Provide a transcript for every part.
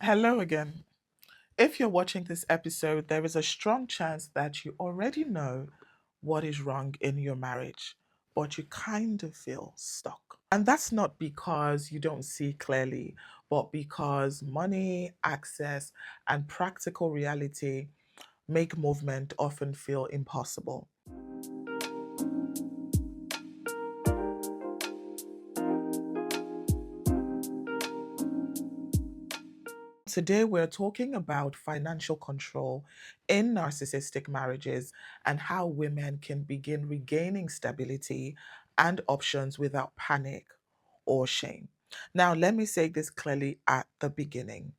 Hello again. If you're watching this episode, there is a strong chance that you already know what is wrong in your marriage, but you kind of feel stuck. And that's not because you don't see clearly, but because money, access, and practical reality make movement often feel impossible. Today, we're talking about financial control in narcissistic marriages and how women can begin regaining stability and options without panic or shame. Now, let me say this clearly at the beginning.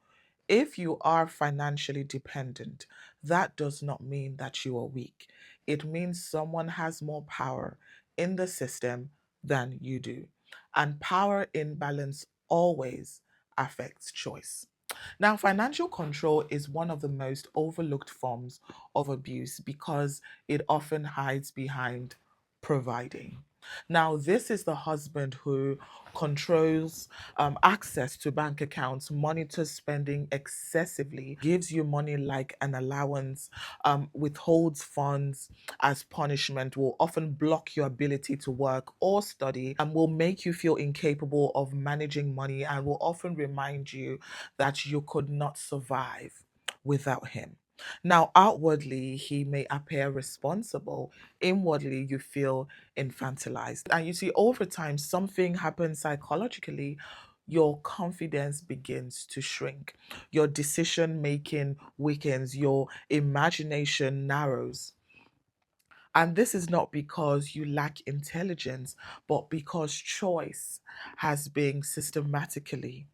If you are financially dependent, that does not mean that you are weak. It means someone has more power in the system than you do. And power imbalance always affects choice. Now, financial control is one of the most overlooked forms of abuse because it often hides behind providing. Now, this is the husband who controls access to bank accounts, monitors spending excessively, gives you money like an allowance, withholds funds as punishment, will often block your ability to work or study, and will make you feel incapable of managing money, and will often remind you that you could not survive without him. Now, outwardly, he may appear responsible. Inwardly, you feel infantilized. And you see, over time, something happens psychologically. Your confidence begins to shrink. Your decision making weakens. Your imagination narrows. And this is not because you lack intelligence, but because choice has been systematically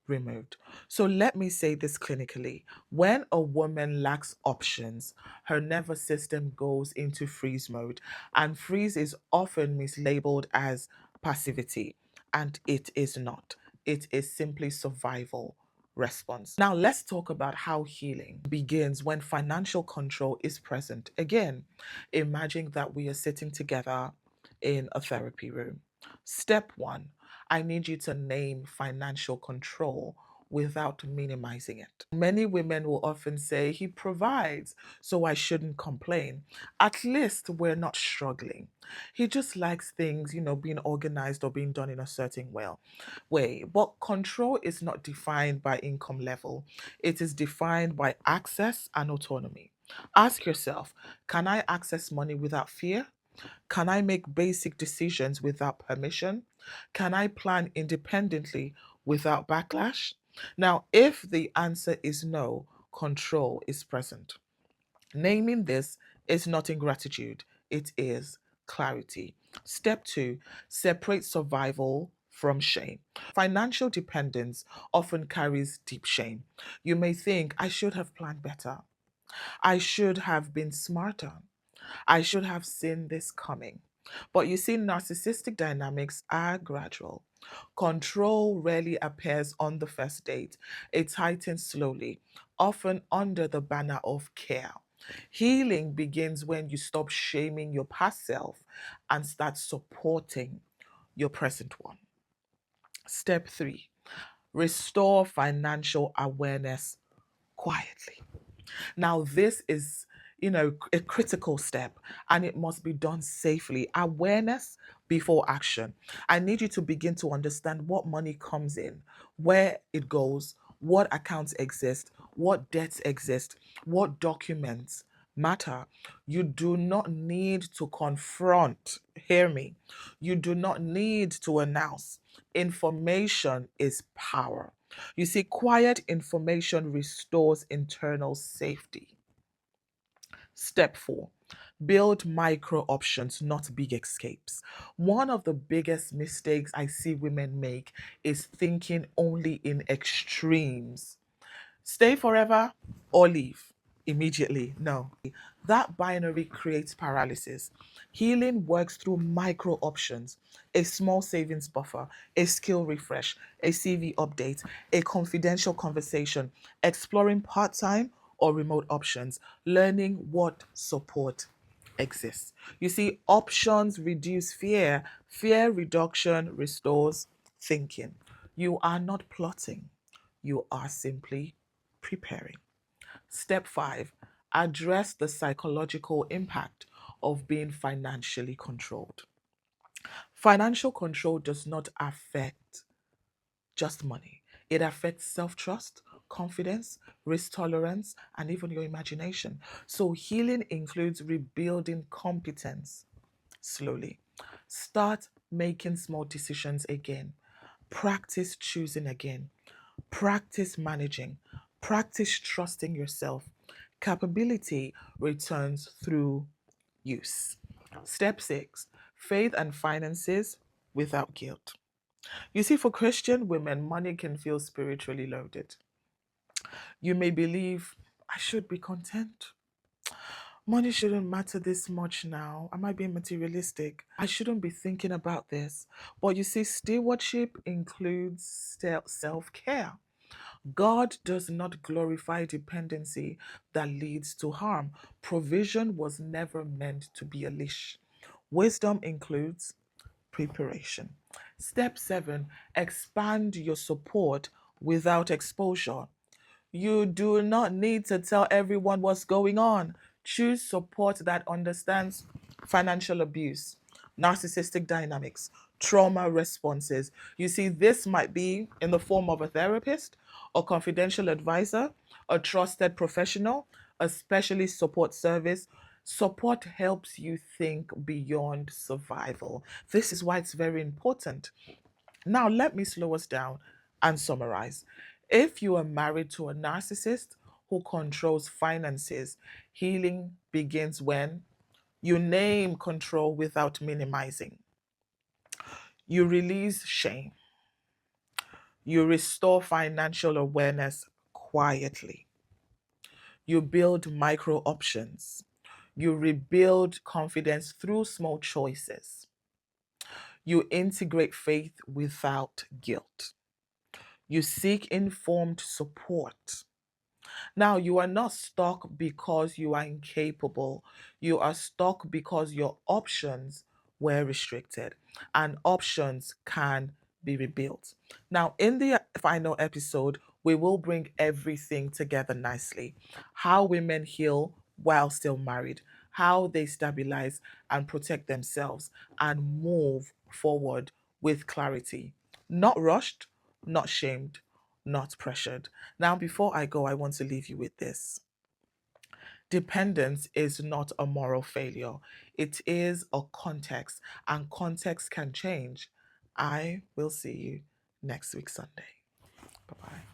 removed. So let me say this clinically. When a woman lacks options, her nervous system goes into freeze mode, and freeze is often mislabeled as passivity, and it is not. It is simply survival response. Now, let's talk about how healing begins when financial control is present. Again, imagine that we are sitting together in a therapy room. Step one, I need you to name financial control without minimizing it. Many women will often say, he provides, so I shouldn't complain. At least we're not struggling. He just likes things, being organized or being done in a certain way. But control is not defined by income level, it is defined by access and autonomy. Ask yourself, can I access money without fear? Can I make basic decisions without permission? Can I plan independently without backlash? Now, if the answer is no, control is present. Naming this is not ingratitude, it is clarity. Step two, separate survival from shame. Financial dependence often carries deep shame. You may think, I should have planned better. I should have been smarter. I should have seen this coming. But you see, narcissistic dynamics are gradual. Control rarely appears on the first date, it tightens slowly, often under the banner of care. Healing begins when you stop shaming your past self and start supporting your present one. Step three, restore financial awareness quietly. Now, this is, a critical step and it must be done safely. Awareness before action. I need you to begin to understand what money comes in, where it goes, what accounts exist, what debts exist, what documents matter. You do not need to confront, hear me. You do not need to announce. Information is power. You see, quiet information restores internal safety. Step four, build micro options, not big escapes. One of the biggest mistakes I see women make is thinking only in extremes. Stay forever or leave immediately. No. That binary creates paralysis. Healing works through micro options, a small savings buffer, a skill refresh, a CV update, a confidential conversation, exploring part time or remote options, learning what support exists. You see, options reduce fear, fear reduction restores thinking. You are not plotting, You are simply preparing. Step 5, address the psychological impact of being financially controlled. Financial control does not affect just money. It affects self trust, confidence, risk tolerance, and even your imagination. So, healing includes rebuilding competence slowly. Start making small decisions again. Practice choosing again. Practice managing. Practice trusting yourself. Capability returns through use. Step 6, faith and finances without guilt. You see, for Christian women, money can feel spiritually loaded. You may believe, I should be content. Money shouldn't matter this much now. Am I being materialistic? I shouldn't be thinking about this. But you see, stewardship includes self care. God does not glorify dependency that leads to harm. Provision was never meant to be a leash. Wisdom includes preparation. Step 7, expand your support without exposure. You do not need to tell everyone what's going on. Choose support that understands financial abuse, narcissistic dynamics, trauma responses. You see, this might be in the form of a therapist, a confidential advisor, a trusted professional, a specialist support service. Support helps you think beyond survival. This is why it's very important. Now, let me slow us down and summarize. If you are married to a narcissist who controls finances, healing begins when you name control without minimizing, you release shame, you restore financial awareness quietly, you build micro options, you rebuild confidence through small choices, you integrate faith without guilt. You seek informed support. Now, you are not stuck because you are incapable. You are stuck because your options were restricted, and options can be rebuilt. Now, in the final episode, we will bring everything together nicely. How women heal while still married, how they stabilize and protect themselves, and move forward with clarity. Not rushed, not shamed, not pressured. Now, before I go, I want to leave you with this. Dependence is not a moral failure, it is a context, and context can change. I will see you next week, Sunday. Bye bye.